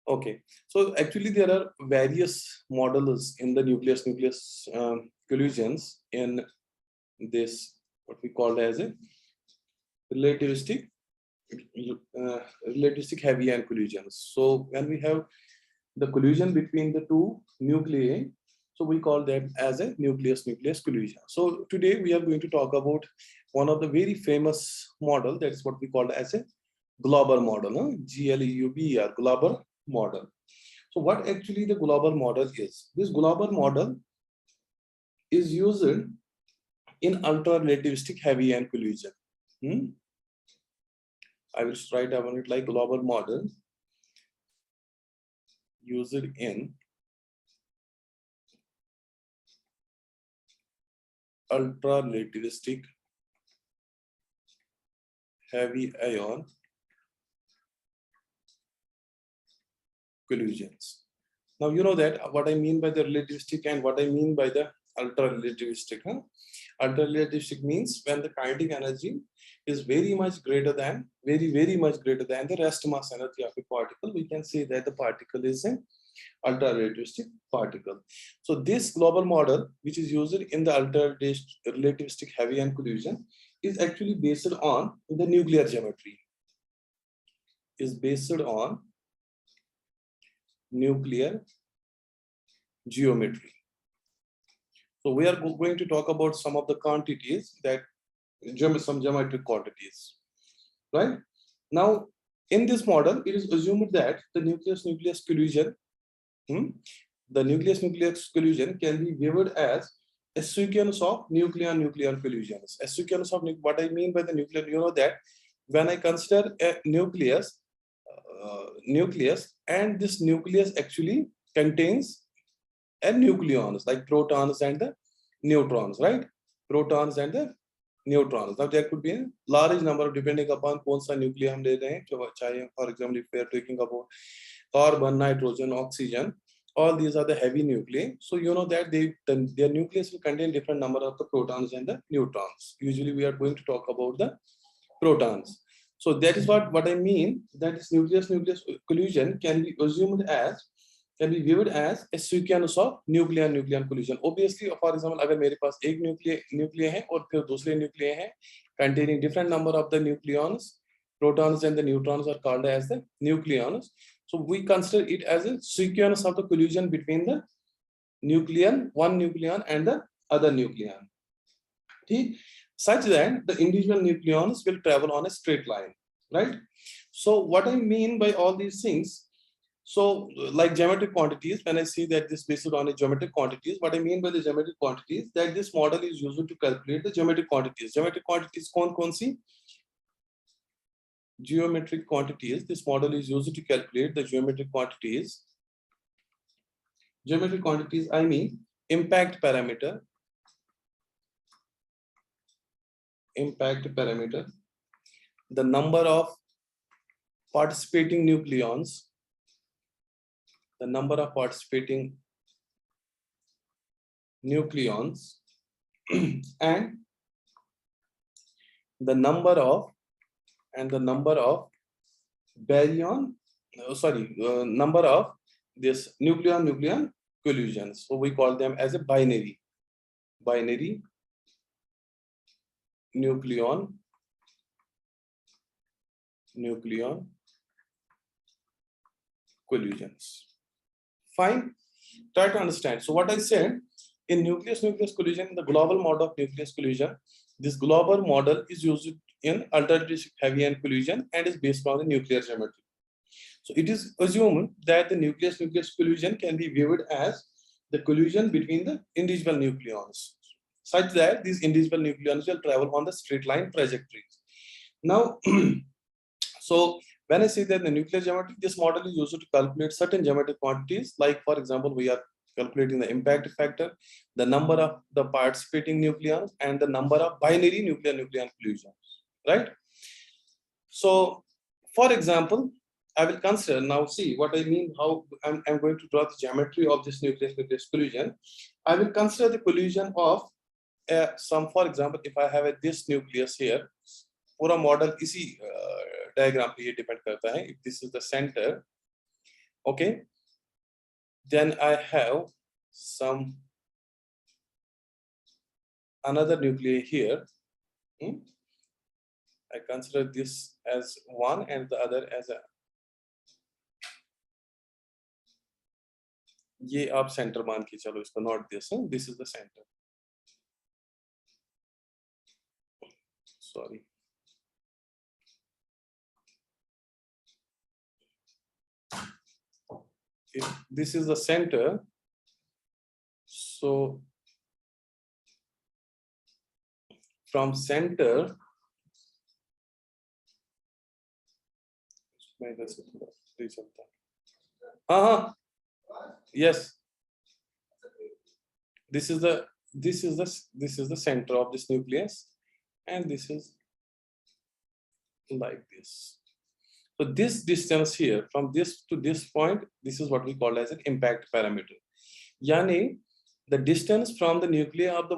Okay, so actually there are various models in the nucleus collisions in this what we call as a relativistic relativistic heavy ion collisions. So when we have the collision between the two nuclei, so we call that as a nucleus collision. So today we are going to talk about one of the very famous model, that is what we call as a Glauber model, Glauber Glauber model. So what actually the Glauber model is? This Glauber model is used in ultra relativistic heavy ion collision. I will write down it like Glauber model used in ultra relativistic heavy ion collisions. Now you know that what I mean by the relativistic and what I mean by the ultra relativistic. Ultra relativistic means when the kinetic energy is very much greater than very much greater than the rest mass energy of a particle, we can say that the particle is an ultra relativistic particle. So this global model, which is used in the ultra relativistic heavy ion collision, is actually based on the nuclear geometry. Is based on nuclear geometry. So we are going to talk about some of the quantities that some geometric quantities, right? Now, in this model, it is assumed that the nucleus collision, the nucleus collision can be viewed as a sequence of nucleon collisions. A sequence of what I mean by the nuclear, you know that when I consider a nucleus, and this nucleus actually contains a nucleons like protons and the neutrons, right? Protons and the neutrons. Now there could be a large number depending upon कौन सा nuclei हम ले रहे हैं. For example, if we are talking about carbon, nitrogen, oxygen, all these are the heavy nuclei. So you know that their nucleus will contain different number of the protons and the neutrons. Usually we are going to talk about the protons. So that is what I mean, that this nucleus collision can be assumed as, can be viewed as a sequence of nucleon collision. Obviously, for example, अगर मेरे पास एक nuclei है और फिर दूसरे nuclei हैं containing different number of the nucleons, protons and the neutrons are called as the nucleons. So we consider it as a sequence of the collision between the one nucleon and the other nucleon. Okay? Such that the individual nucleons will travel on a straight line, right? So what I mean by all these things, so like geometric quantities, when I see that this based on a geometric quantities, what I mean by the geometric quantities, that this model is used to calculate the geometric quantities. Geometric quantities कौन सी? Geometric quantities, this model is used to calculate the geometric quantities. Geometric quantities, I mean impact parameter, the number of participating nucleons, and the number of baryon, number of this nucleon collisions. So we call them as a binary nucleon collisions. Fine. Try to understand. So what I said, in nucleus collision, the global model of nucleus collision, this Glauber model is used in ultra-relativistic heavy ion collision and is based on the nuclear geometry. So it is assumed that the nucleus collision can be viewed as the collision between the individual nucleons, such that these individual nucleons will travel on the straight line trajectories. Now, so when I say that the nuclear geometry, this model is used to calculate certain geometric quantities, like for example, we are calculating the impact factor, the number of the participating nucleons, and the number of binary nucleon collisions, right? So, for example, I will consider now, see what I mean, how I'm going to draw the geometry of this nucleus collision. I will consider the collision of some, for example, if I have this nucleus here, पूरा model इसी diagram पे ये depend करता है. If this is the center, Okay, then I have some another nuclei here. I consider this as one and the other as a, ये आप center मान के चलो इसको, not this, this is the center. Sorry. If this is the center, so from center, yes, this is the center of this nucleus, and this is like this. So this distance here from this to this point, this is what we call as an impact parameter. Yani the distance from the nuclei of the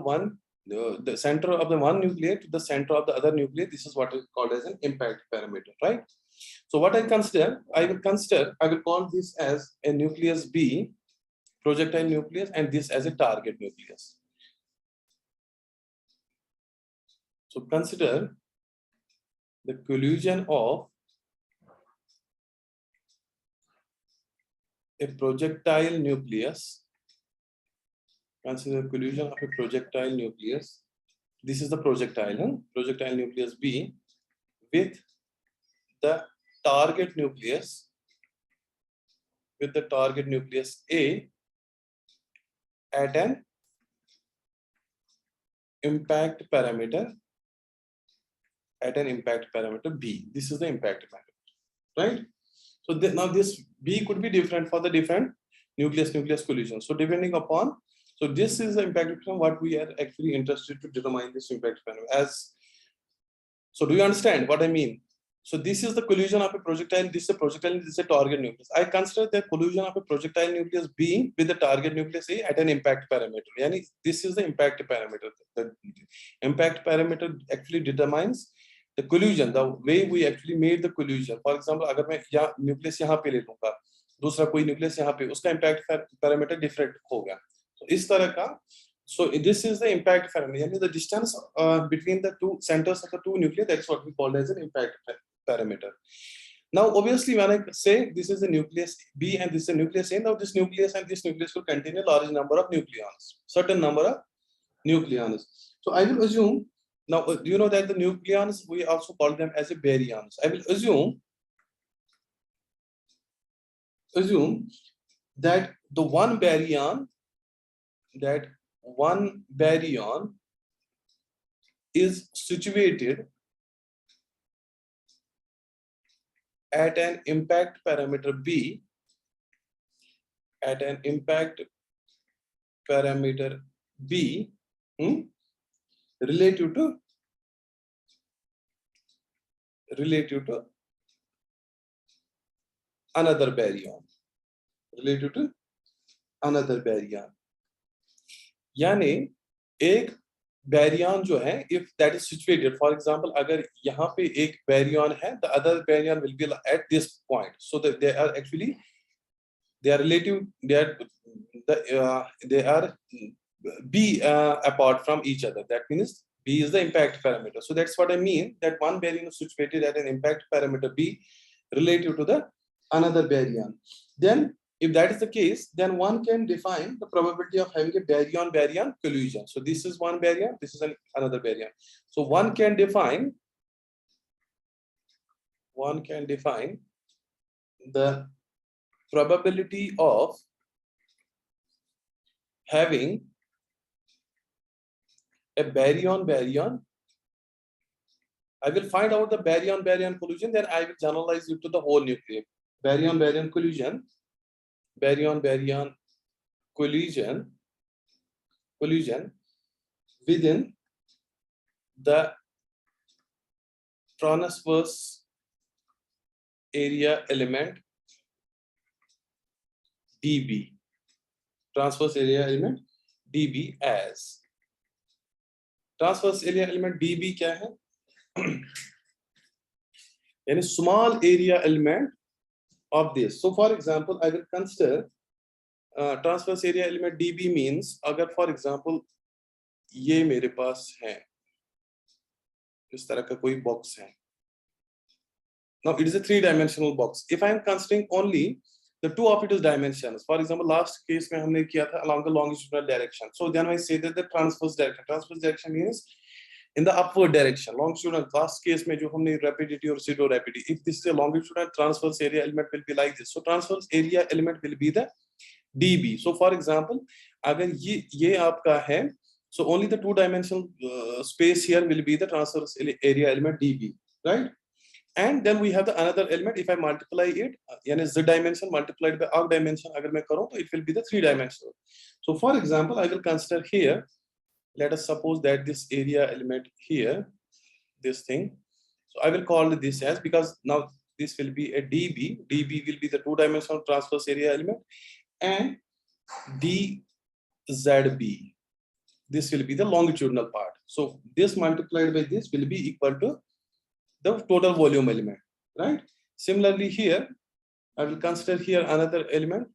center of the one nuclei to the center of the other nuclei, this is what is called as an impact parameter, right? So what I will call this as a nucleus B, projectile nucleus, and this as a target nucleus. So consider the collision of a projectile nucleus. Consider the collision of a projectile nucleus. This is the projectile, projectile nucleus B with the target nucleus, A at an impact parameter B. This is the impact parameter, right? So now this B could be different for the different nucleus collision. So depending upon, so this is the impact parameter, what we are actually interested to determine this impact parameter as. So do you understand what I mean? So this is the collision of a projectile, this is a projectile, this is a target nucleus. I consider the collision of a projectile nucleus B with the target nucleus A at an impact parameter. Yani this is the impact parameter. The impact parameter actually determines the collision, the way we actually made the collision. For example, अगर मैं यहाँ nucleus यहाँ पे ले लूँगा, दूसरा कोई nucleus यहाँ पे, उसका impact parameter different होगा. So इस तरह का. So this is the impact parameter. The distance between the two centers of the two nuclei, that's what we call as an impact parameter. Now, obviously, when I say this is a nucleus B and this is a nucleus A, now this nucleus and this nucleus will contain a large number of nucleons, certain number of nucleons. So I will assume, now you know that the nucleons, we also call them as a baryons. I will assume that the one baryon is situated at an impact parameter B, relative to another baryon. यानी एक baryon जो है, if that is situated, for example, अगर यहाँ पे एक baryon है, the other baryon will be at this point, so that they are relative, they are B apart from each other. That means B is the impact parameter. So that's what I mean, that one baryon is situated at an impact parameter B relative to the another baryon. Then if that is the case, then one can define the probability of having a baryon-baryon collision. So this is one baryon, this is another baryon. So one can define the probability of having a baryon-baryon. I will find out the baryon-baryon collision, then I will generalize it to the whole nuclei. Baryon-baryon collision within the transverse area element dB. Transverse area element dB as. Transverse area element dB क्या है? यानी small area element of this. So for example, I will consider transverse area element dB means अगर for example ये मेरे पास है, इस तरह का कोई बॉक्स है. Now it is a 3-dimensional box. If I am considering only the two of its dimensions, for example, last case में हमने किया था along the longitudinal direction. So then I say that the transverse direction means in the upward direction. Longitudinal last case में जो हमने rapidity और pseudo rapidity. If this is a longitudinal, transverse area element will be like this. So transverse area element will be the dB. So for example, अगर ये आपका है, so only the 2-dimensional space here will be the transverse area element dB, right? And then we have the another element. If I multiply it, यानी z dimension multiplied by arc dimension अगर मैं करूँ तो it will be the 3-dimensional. So for example, I will consider here. Let us suppose that this area element here, this thing. So I will call this as, because now this will be a dB. dB will be the 2-dimensional transverse area element, and dzb. This will be the longitudinal part. So this multiplied by this will be equal to the total volume element, right? Similarly here, I will consider here another element.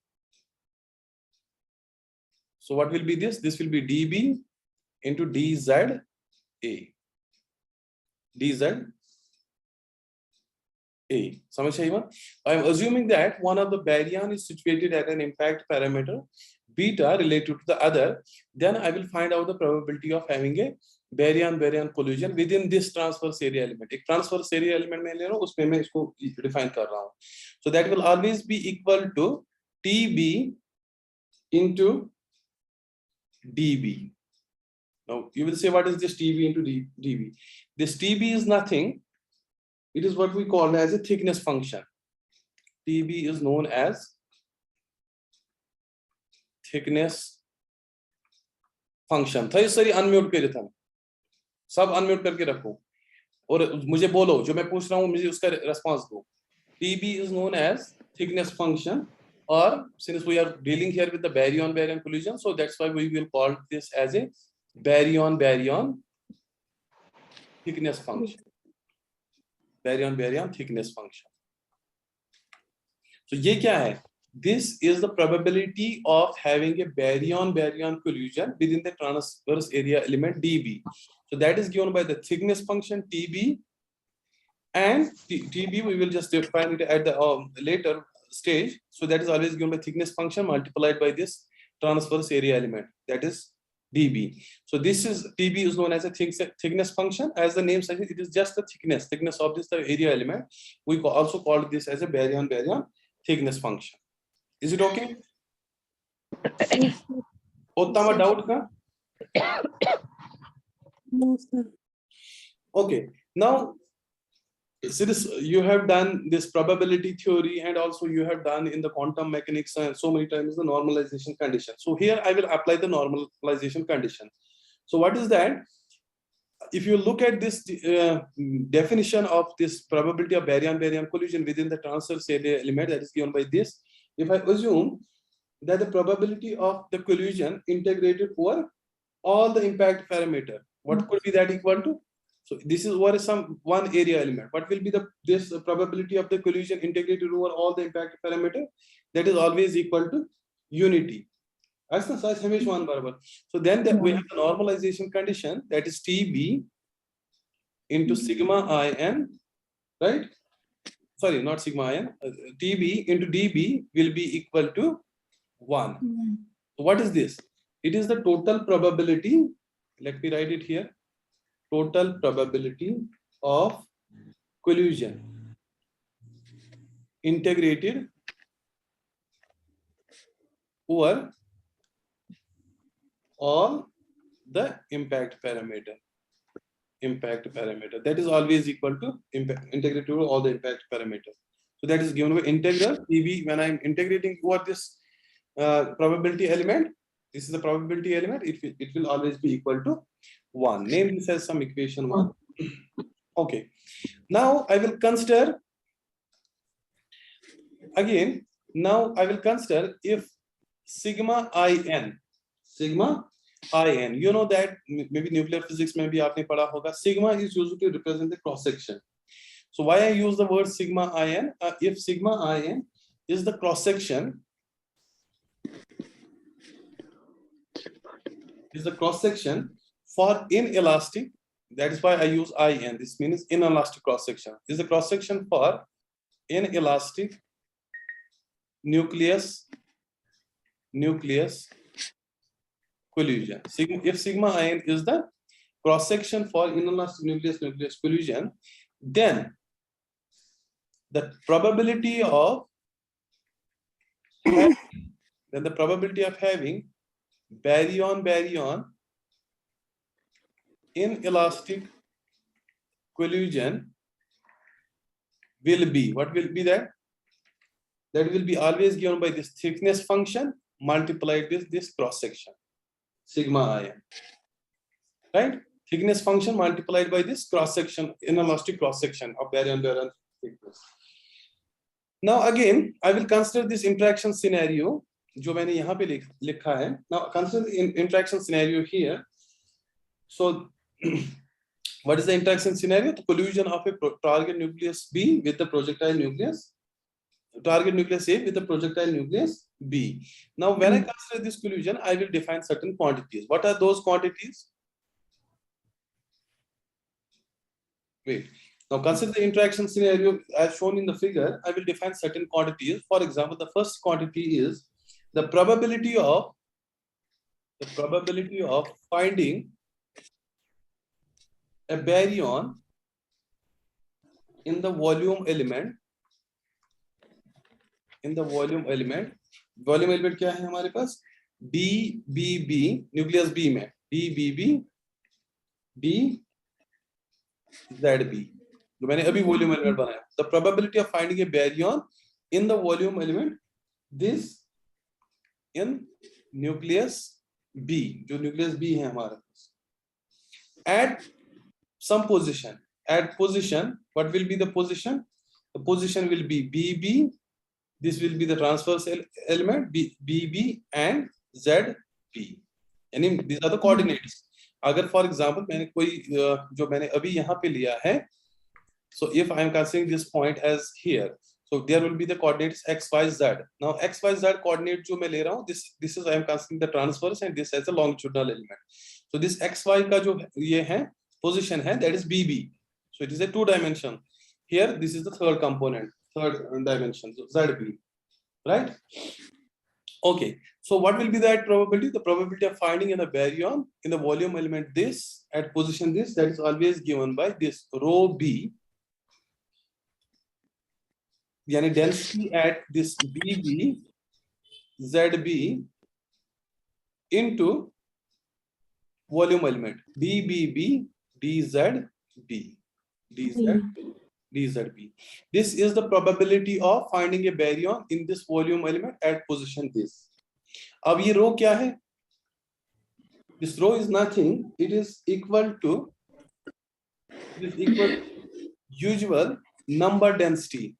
So what will be this? This will be dB into dza. dza. I am assuming that one of the baryon is situated at an impact parameter beta related to the other. Then I will find out the probability of having a baryon collision within this transverse area element. एक transverse area element में ले रहा हूँ, उसमें मैं इसको define कर रहा हूँ. So that will always be equal to TB into dB. Now you will say, what is this TB into dB? This TB is nothing. It is what we call as a thickness function. TB is known as thickness function. था ये सारी unmute करे था, सब unmute करके रखो और मुझे बोलो जो मैं पूछ रहा हूँ मुझे उसका response दो. TB is known as thickness function, or since we are dealing here with the baryon collision, so that's why we will call this as a baryon thickness function. Baryon thickness function. So ये क्या है? This is the probability of having a baryon collision within the transverse area element dB. So that is given by the thickness function TB, and TB we will just define it at the later stage. So that is always given by thickness function multiplied by this transverse area element, that is dB. So this is TB is known as a thickness function. As the name suggests, it is just the thickness of this area element. We also call this as a baryon thickness function. Is it okay? Ottama doubt ka? No, sir. Okay. Now, since you have done this probability theory and also you have done in the quantum mechanics and so many times the normalization condition. So here I will apply the normalization condition. So what is that? If you look at this definition of this probability of baryon collision within the transverse area element that is given by this, if I assume that the probability of the collision integrated over all the impact parameter, what could be that equal to? So this is what is some one area element. What will be this probability of the collision integrated over all the impact parameter? That is always equal to unity. So then we have the normalization condition, that is TB into sigma IN, right? Sorry, not sigma IN. TB into dB will be equal to 1. So what is this? It is the total probability. Let me write it here. Total probability of collision integrated over all the impact parameter. That is always equal to integrated over all the impact parameter. So that is given by integral TB. When I am integrating over this probability element, this is the probability element, it will always be equal to 1. Name this as some equation 1. Okay. Now I will consider again. Now I will consider if sigma IN, you know that maybe nuclear physics में भी आपने पढ़ा होगा. Sigma is used to represent the cross section. So why I use the word sigma IN? If sigma IN is the cross section for inelastic. That is why I use IN. This means inelastic cross section. Is the cross section for inelastic nucleus collision. If sigma IN is the cross section for inelastic nucleus collision, then the probability of having baryon inelastic collision will be, what will be that? That will be always given by this thickness function multiplied with this cross section, sigma IN. Right? Thickness function multiplied by this cross section, inelastic cross section of baryon thickness. Now again, I will consider this interaction scenario, जो मैंने यहाँ पे लिखा है. Now consider the interaction scenario here. So, what is the interaction scenario? The collision of a target nucleus B with the projectile nucleus, target nucleus A with the projectile nucleus B. Now, when I consider this collision, I will define certain quantities. What are those quantities? Wait. Now consider the interaction scenario as shown in the figure. I will define certain quantities. For example, the first quantity is the probability of finding a baryon in the volume element. Volume element क्या है हमारे पास? BBB nucleus B में BBB DZB. जो मैंने अभी volume element बनाया. The probability of finding a baryon in the volume element, this in nucleus B, जो nucleus B है हमारे पास, at some position. At position, what will be the position? The position will be BB. This will be the transverse element BB and ZB. यानी these are the coordinates. अगर for example मैंने कोई जो मैंने अभी यहाँ पे लिया है, so if I am considering this point as here, so there will be the coordinates x, y, z. Now x, y, z coordinate जो मैं ले रहा हूँ, this is I am considering the transverse and this as a longitudinal element. So this x, y का जो ये है position है, that is BB. So it is a 2 dimension. Here this is the third component, third dimension, so ZB, right? Okay, so what will be that probability? The probability of finding in a baryon in the volume element this at position this, that is always given by this rho B, yani density at this BB ZB into volume element BBB DZB. This is the probability of finding a baryon in this volume element at position this. अब ये rho क्या है? This rho is nothing. It is equal to usual number density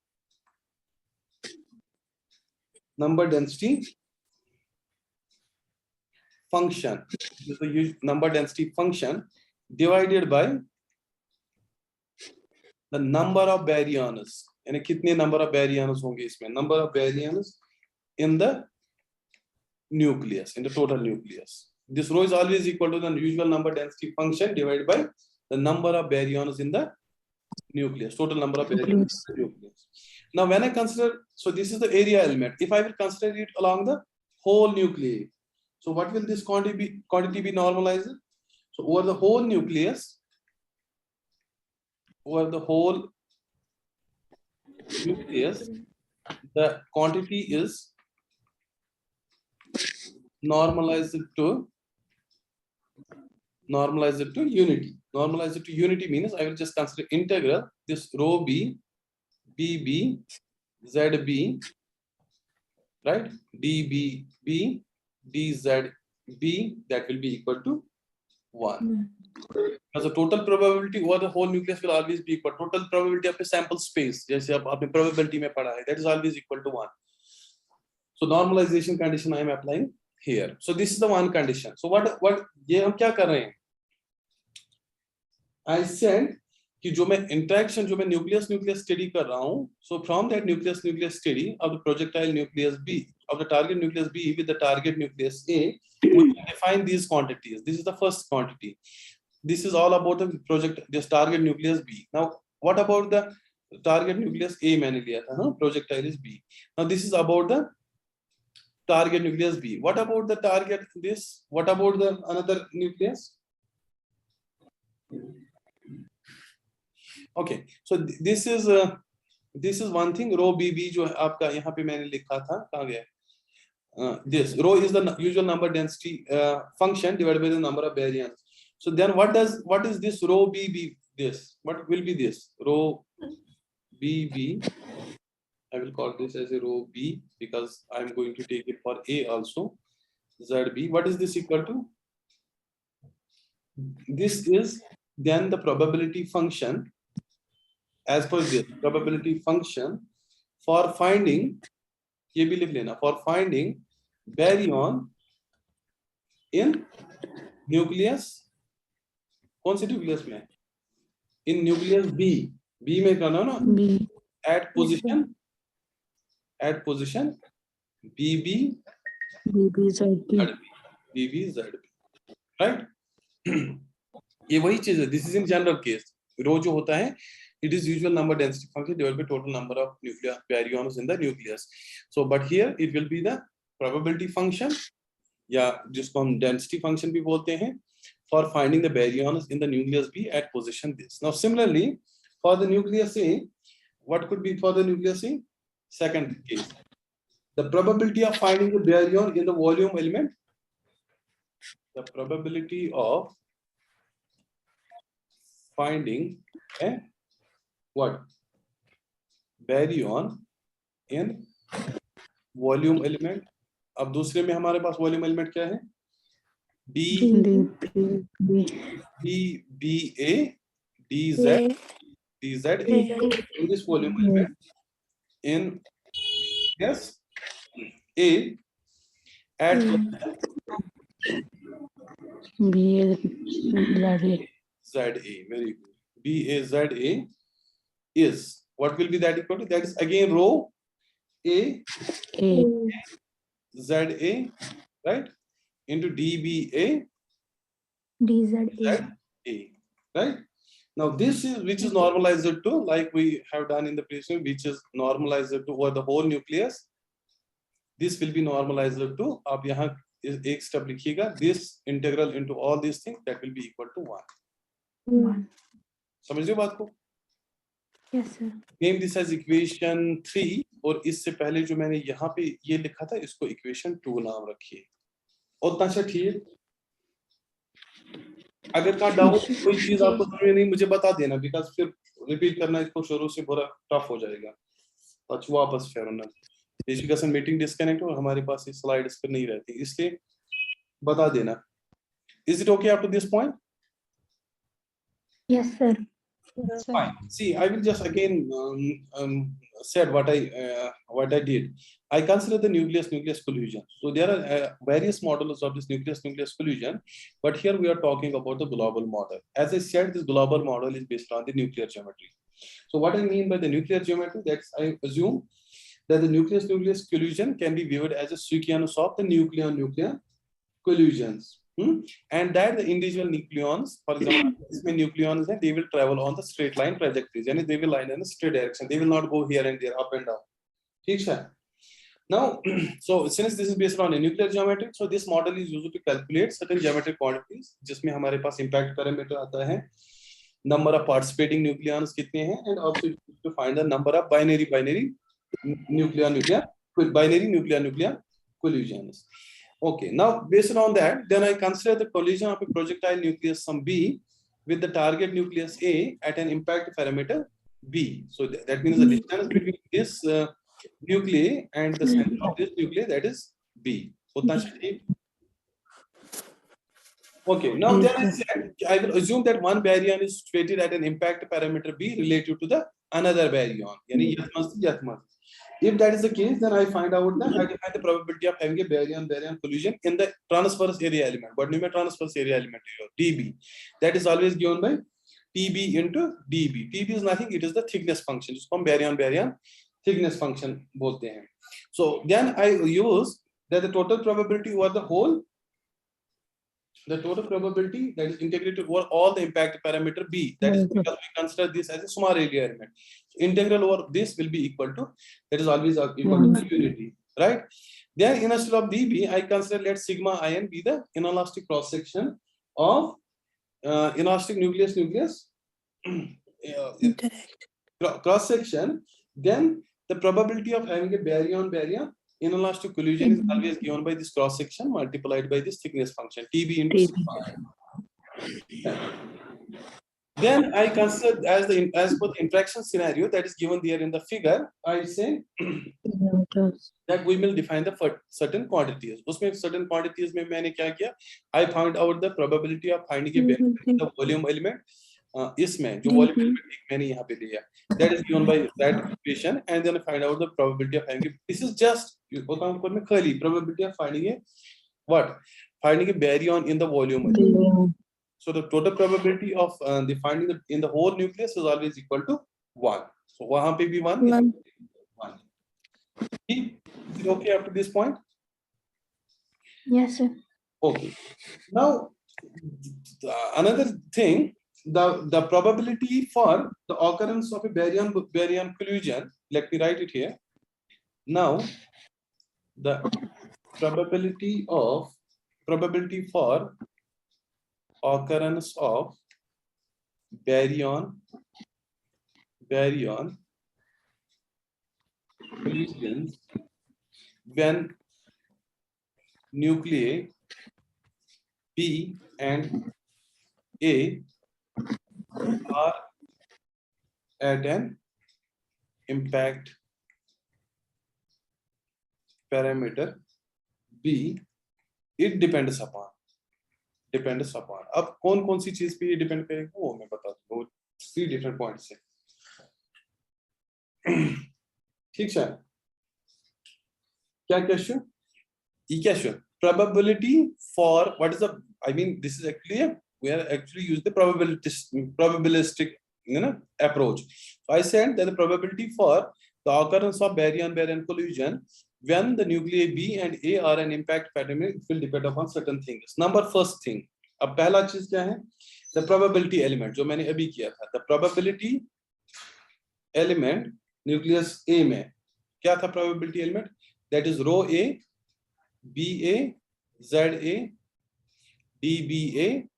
function. This is the number density function divided by the number of baryons. यानी कितने number of baryons होंगे इसमें? Number of baryons in the nucleus, in the total nucleus. This rho is always equal to the usual number density function divided by the number of baryons in the nucleus, total number of baryons in the nucleus. Now when I consider, so this is the area element. If I will consider it along the whole nuclei, so what will this quantity be normalized? So over the whole nucleus, the quantity is normalized to unity. Normalized to unity means I will just consider integral this rho B, BB, ZB, right? DBB, DZB, that will be equal to 1. Because the total probability over the whole nucleus will always be equal. Total probability of a sample space, जैसे आप आपने probability में पढ़ा है, that is always equal to 1. So normalization condition I am applying here. So this is the one condition. So what ये हम क्या कर रहे हैं? I said कि जो मैं इंटरेक्शन जो मैं न्यूक्लियस स्टडी कर रहा हूं, so from that nucleus study of the projectile nucleus be of the target nucleus B with the target nucleus A, we can define these quantities. This is the first quantity. This is all about the project, this target nucleus B. Now, what about the target nucleus A? मैंने लिया था, projectile is B. Now, this is about the target nucleus B. What about the target this? What about the another nucleus? Okay, so this is one thing. Rho BB जो आपका यहाँ पे मैंने लिखा था, कहाँ गया? This rho is the usual number density function divided by the number of baryons. So then what is this rho BB? This, what will be this rho BB? I will call this as a rho B because I am going to take it for A also. ZB, what is this equal to? This is then the probability function, as per this probability function for finding, ये भी लिख लेना, for finding baryon in nucleus, कौन से nucleus में? In nucleus B. B में करना ना, B at position BB ZB, right? ये वही चीज है. This is in general case. Rho जो होता है, it is usual number density function divided by total number of nuclear baryons in the nucleus. So, but here it will be the probability function, या जिसको हम density function भी बोलते हैं, for finding the baryons in the nucleus B at position this. Now, similarly, for the nucleus A, what could be for the nucleus A? Second case, the probability of finding the baryon in the volume element. The probability of finding a what? Baryon in volume element. अब दूसरे में हमारे पास volume element क्या है? DZA in this volume element in yes A at ZA. Very good. BAZA is what will be that equal to? That is again rho A ZA, right, into DBA DZA, right? Now this is which is normalized to, like we have done in the previous one, which is normalized to over the whole nucleus. This will be normalized to, आप यहाँ एक step लिखिएगा, this integral into all these things, that will be equal to 1. समझ रहे हो बात को? Yes, sir. Name this as equation 3, और इससे पहले जो मैंने यहाँ पे ये लिखा था, इसको equation 2 नाम रखिए. उतना अच्छा ठीक. अगर का डाउट कोई चीज आपको समझ में नहीं, मुझे बता देना, बिकॉज फिर रिपीट करना इसको शुरू से पूरा टफ हो जाएगा. अच्छा वापस फिर ना एजुकेशन मीटिंग डिस्कनेक्ट और हमारे पास ये स्लाइड्स पर नहीं रहती, इसलिए बता देना. Is it okay up to this point? Yes, sir. Fine. See, I will just again said what I did. I consider the nucleus collision. So there are various models of this nucleus collision, but here we are talking about the Glauber model. As I said, this Glauber model is based on the nuclear geometry. So what I mean by the nuclear geometry, that's I assume that the nucleus collision can be viewed as a sequence of the nuclear collisions. And that the individual nucleons, for example, nucleons, they will travel on the straight line trajectories, and they will line in a straight direction. They will not go here and there, up and down. Now, so since this is based on a nuclear geometry, so this model is used to calculate certain geometric quantities, जिसमें हमारे पास impact parameter आता है, number of participating nucleons कितने हैं, and also to find the number of binary nuclear collisions. Okay, now based on that, then I consider the collision of a projectile nucleus some B with the target nucleus A at an impact parameter B. So that means the distance between this nuclei and the center of this nuclei, that is B. Okay, now then I said I will assume that one baryon is situated at an impact parameter B relative to the another baryon. If that is the case, then I find out that I define the probability of having a baryon collision in the transverse area element. What name is transverse area element here? DB. That is always given by TB into DB. TB is nothing, it is the thickness function, जिसको हम baryon thickness function बोलते हैं. So then I use that the total probability over the whole, the total probability that is integrated over all the impact parameter B, that is because we consider this as a small area element. So integral over this will be equal to, that is always equal to unity, right? Then instead of DB, I consider let sigma in be the inelastic cross section of inelastic nucleus cross section. Then the probability of having a baryon inelastic collision is always given by this cross section multiplied by this thickness function TB into sigma. Then I consider as per the interaction scenario that is given there in the figure, I say that we will define the certain quantities. उसमें certain quantities में मैंने क्या किया? I found out the probability of finding a the volume element. इसमें जो volume element मैंने यहाँ पे लिया, that is given by that equation, and then I find out the probability of finding. This is just में खाली probability of finding a what? Finding a baryon in the volume element. So the total probability of the finding in the whole nucleus is always equal to 1. So वहाँ पे भी 1 is 1. Is it okay up to this point? Yes, sir. Okay. Now another thing, the probability for the occurrence of a baryon collision. Let me write it here. Now the probability for occurrence of baryon collisions when nuclei B and A are at an impact parameter B, it depends upon. अब कौन सी चीज पे ये depend करेगा वो मैं बता दूं, 3 different points है. ठीक है, क्या question? Probability for what is the, I mean this is actually we are actually use the probabilistic approach. So I said that the probability for the occurrence of baryon collision when the nuclei B and A are an impact pattern, it will depend upon certain things. First thing, अब पहला चीज क्या है? The probability element जो मैंने अभी किया था. The probability element nucleus A में क्या था probability element? That is rho A, BA, ZA, DBA,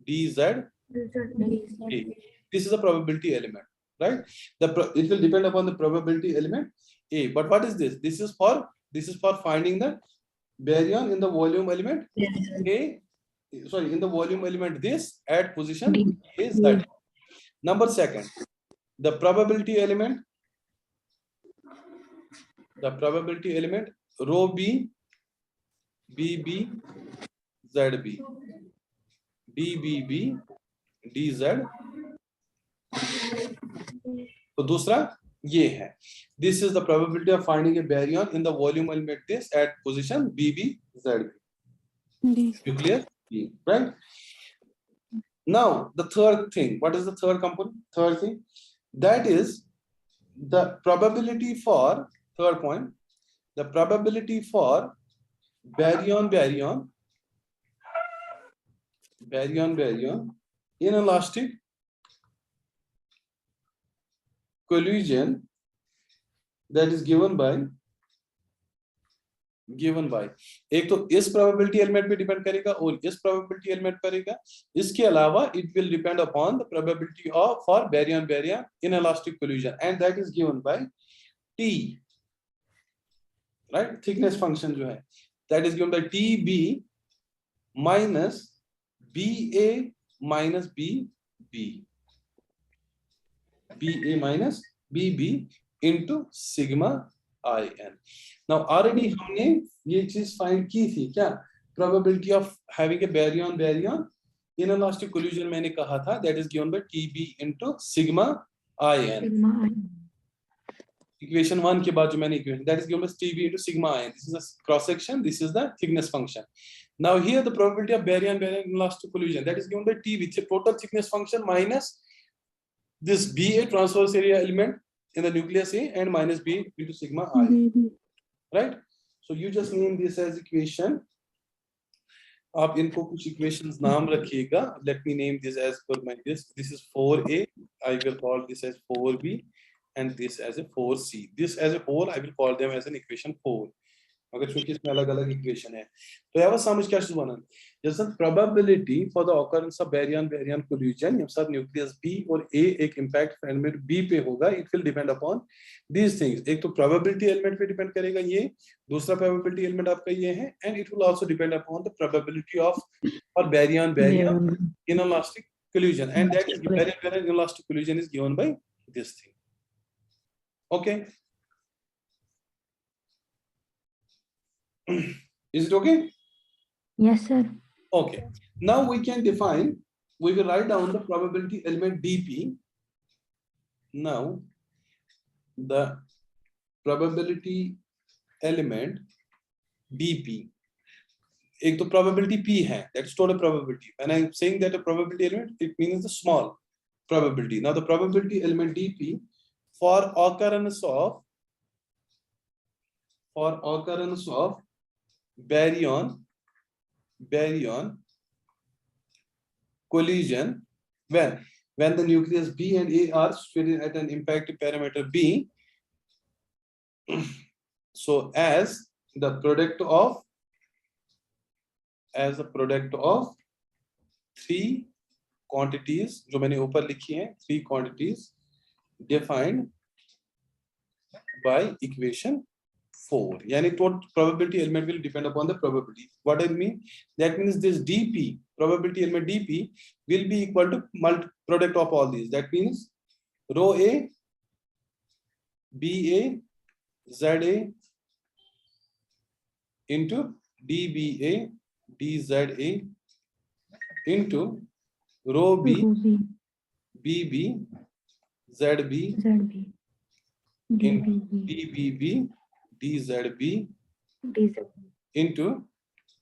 DZ, A. This is a probability element, right? It will depend upon the probability element A. But what is this? This is for finding the baryon in the volume element A. Sorry, in the volume element this at position A, Z. Number second, the probability element rho B, BB, ZB, DBB, DZ. तो दूसरा ये है. This is the probability of finding a baryon in the volume element this at position BB, ZB. Nucleus B, right? Now the third thing. What is the third component? Third thing, that is the probability for third point. The probability for baryon inelastic collision that is given by एक तो इस probability element पे depend करेगा और इस probability element करेगा. इसके अलावा it will depend upon the probability of for baryon inelastic collision, and that is given by T, right? Thickness function जो है that is given by TB minus BA minus BB. BA minus BB into sigma IN. Now already हमने ये चीज find की थी क्या? Probability of having a baryon inelastic collision मैंने कहा था that is given by TB into sigma IN. Equation 1 के बाद जो मैंने equation that is given by TB into sigma IN. This is the cross section. This is the thickness function. Now here the probability of baryon inelastic collision that is given by TB, total thickness function minus this be a transverse area element in the nucleus A and minus B into sigma I, right? So you just name this as equation. आप इनको कुछ equations नाम रखिएगा. Let me name this as per my this. This is 4A. I will call this as 4B, and this as a 4C. This as a whole I will call them as an equation 4. अगर चूंकि इसमें अलग अलग equation है तो यहाँ समझ क्या शुरू बनन जैसे probability for the occurrence of Baryon Baryon collision जब सब न्यूक्लियस बी और ए एक इंपैक्ट एलिमेंट बी पे होगा it will depend upon these things. एक तो प्रोबेबिलिटी एलिमेंट पे डिपेंड करेगा ये, दूसरा प्रोबेबिलिटी एलिमेंट आपका ये है, and it will also depend upon the probability of for Baryon Baryon inelastic collision, and that is Baryon Baryon inelastic collision is given by this thing. Okay, is it okay? Yes, sir. Okay, now we can define, we will write down the probability element dp. Now the probability element dp, एक तो probability p है, that's total probability. When I'm saying that a probability element, it means the small probability. Now the probability element dp for occurrence of baryon collision when the nucleus B and A are situated at an impact parameter B. So as the product of three quantities जो मैंने ऊपर लिखी हैं, three quantities defined by equation 4. Yani total probability element will depend upon the probability. What does it mean? That means this dp, probability element dp, will be equal to product of all these. That means rho A, BA, ZA into DBA, DZA into rho B, BB, ZB into DBB, DZB into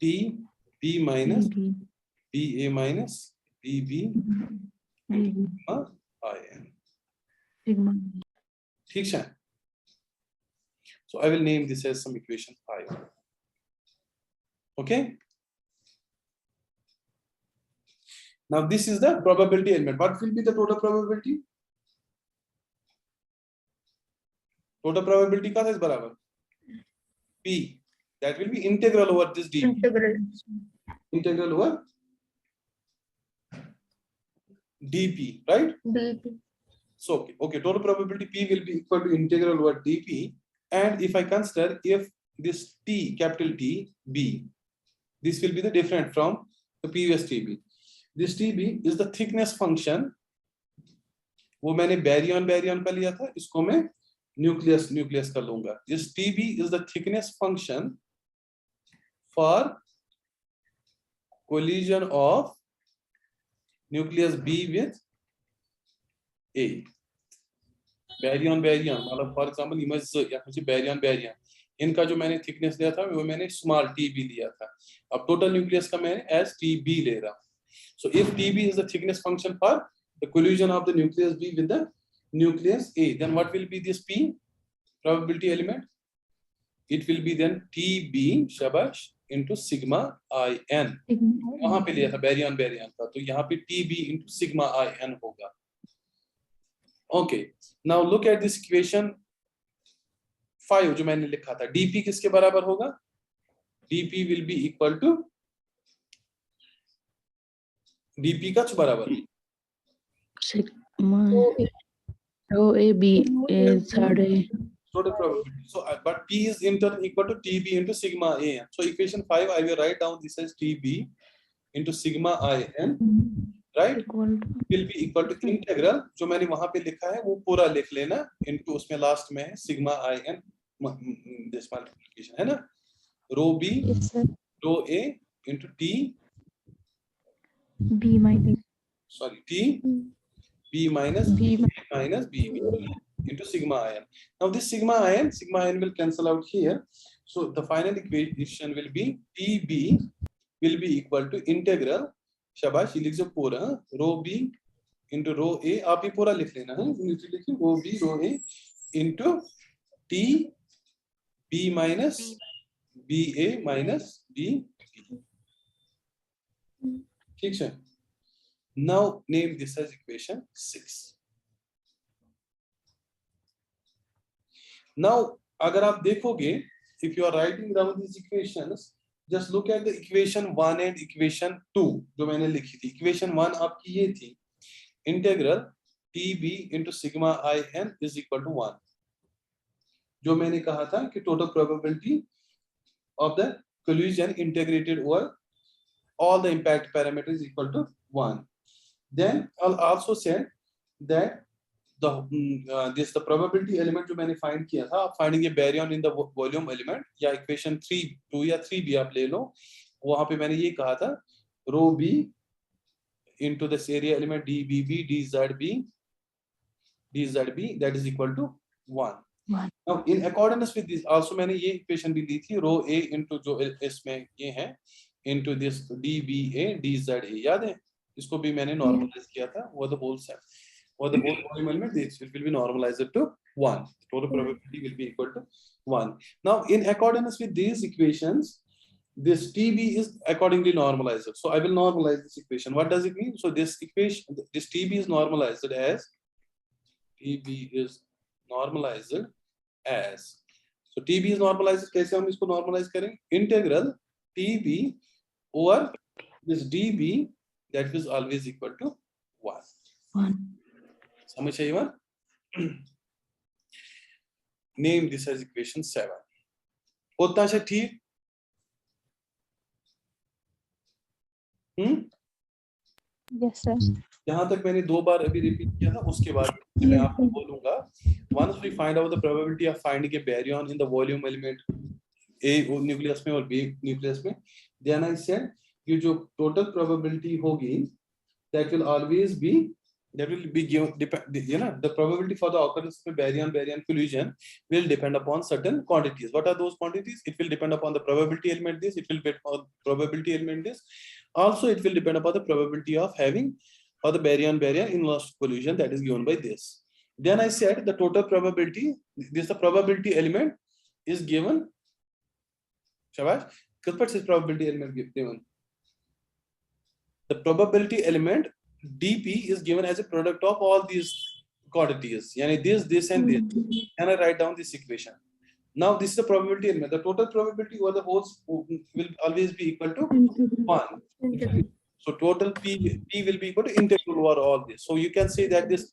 T B minus BA minus BB into sigma IN. ठीक है? So I will name this as some equation 5. Okay? Now this is the probability element. What will be the total probability? Total probability का is बराबर P, that will be integral over this dp. Integral over dp, right? dp. So okay, total probability P will be equal to integral over dp, and if I consider if this T, capital T B, this will be the different from the previous TB. This TB is the thickness function. वो मैंने Baryon का लिया था, इसको मैं nucleus का लूंगा. This TB is the thickness function for collision of nucleus B with A. Baryon मतलब फॉर एग्जांपल इमेज या मुझे बैरियन इनका जो मैंने थिकनेस लिया था वो मैंने स्मॉल TB लिया था. अब टोटल न्यूक्लियस का मैं एज TB ले रहा हूँ. So if TB is the thickness function for the collision of the nucleus B with the nucleus A, then what will be this P, probability element? It will be then TB shabash into sigma IN. वहां पे लिया था Baryon का, तो यहाँ पे TB into sigma IN होगा. Okay, now look at this equation 5 जो मैंने लिखा था. DP किसके बराबर होगा? DP will be equal to DP का बराबर sigma rho A B is total probability. So but P is in turn equal to TB into sigma IN. So equation 5 I will write down this as TB into sigma IN, right? Will be equal to integral जो मैंने वहां पे लिखा है वो पूरा लिख लेना into उसमें लास्ट में है sigma IN this multiplication है ना, rho B rho A into T B minus T B minus B minus BB into sigma IN. Now this sigma IN will cancel out here. So the final equation will be TB will be equal to integral, shabash, ये लिख जो पूरा rho B into row A, आप ये पूरा लिख लेना है, नीचे लिखिए रो B row A into T B minus BA minus B, ठीक है. Now name this as equation 6. Now अगर आप देखोगे, if you are writing down these equations, just look at the equation 1 and equation 2 जो मैंने लिखी थी. equation 1 आपकी ये थी, integral TB into sigma IN is equal to 1. जो मैंने कहा था कि total probability of the collision integrated over all the impact parameters is equal to 1. Then I'll also said that this the probability element जो मैंने find किया था, आप finding a baryon in the volume element या equation 2 या 3b आप ले लो, वहां पे मैंने ये कहा था रो B into this area element dBB dZB that is equal to 1. Now in accordance with this also मैंने ये equation भी ली थी रो A into जो इसमें ये है into this dBA dZA, याद है, इसको भी मैंने normalize किया था, वो the whole set or the whole volume element, this it will be normalized to 1. Total probability will be equal to 1. Now in accordance with these equations, this TB is accordingly normalized. So I will normalize this equation. What does it mean? So this equation, this TB is normalized as TB is normalized as. So TB is normalized. कैसे हम इसको normalize करें? Integral TB over this DB that is always equal to 1. समझ आइए बात? Name this as equation 7. उतना से ठीक? Yes, sir. यहाँ तक मैंने 2 बार अभी रिपीट किया था, उसके बाद मैं आपको बोलूंगा. Once we find out the probability of finding a baryon in the volume element A nucleus में और B nucleus में, then I said कि जो total probability होगी, that will always be given, the probability for the occurrence of baryon collision will depend upon certain quantities. What are those quantities? It will depend upon the probability element this, it will depend upon probability element this. Also it will depend upon the probability of having or the baryon inverse collision that is given by this. Then I said the total probability, this the probability element is given. Shabash, what is probability element given? The probability element dP is given as a product of all these quantities. Yani this and this. And I write down this equation. Now this is the probability element. The total probability over the wholes will always be equal to 1. So total P will be equal to integral over all this. So you can say that this